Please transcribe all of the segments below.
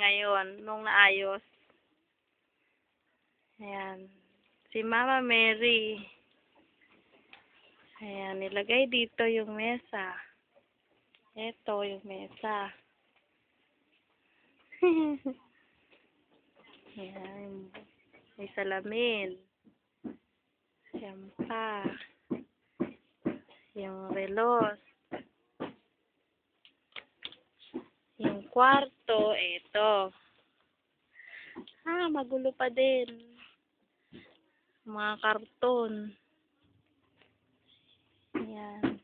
ngayon, nung naayos. Ayan. Si Mama Mary. Ayan, nilagay dito yung mesa. Ito yung mesa. Ayan. May salamin. Ayan pa. Yung relos. Yung kwarto, ito. Magulo pa din. Mga karton. Ayan.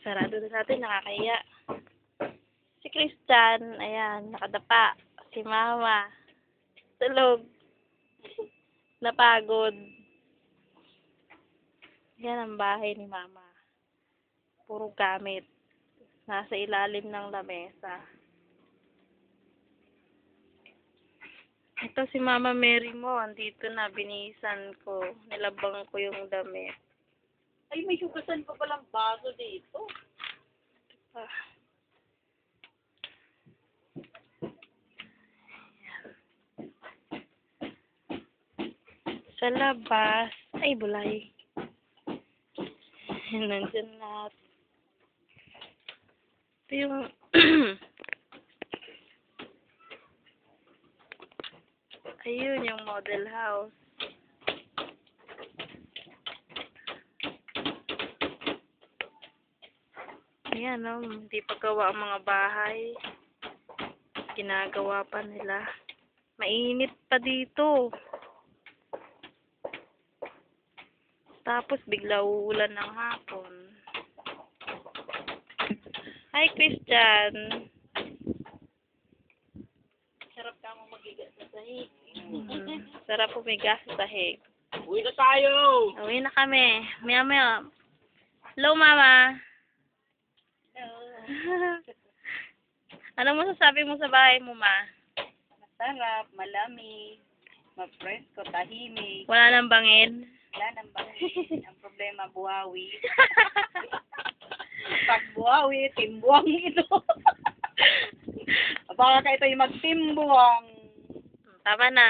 Sarado na natin, nakakaya. Si Christian, ayan, nakadapa. Si Mama, tulog. Napagod. Yan ang bahay ni Mama. Puro gamit. Nasa ilalim ng lamesa. Ito si Mama Mary mo, andito na, binihisan ko. Nilabang ko yung damit. Ay, may hugasan pa palang baso dito. Sa labas, ay bulay. Nandyan lahat. Ito yung ayun yung model house. Ayan, no? Hindi pa gawa ang mga bahay. Ginagawa pa nila. Mainit pa dito. Tapos bigla uulan ng hapon. Hi, Christian. Sarap ka mo magigas sa sahig. Sarap pumigas sa sahig. Uwi na tayo! Uwi na kami. Maya. Hello, Mama. Hello. Ano mo sasabi mo sa bahay mo, Ma? Masarap, malamig, mapresko, tahimik. Wala nang bangin? Wala nang bangin. Ang problema, buhawi. Pag buhawi, timbuang ito. Baka ito yung magtimbuang. Tama na.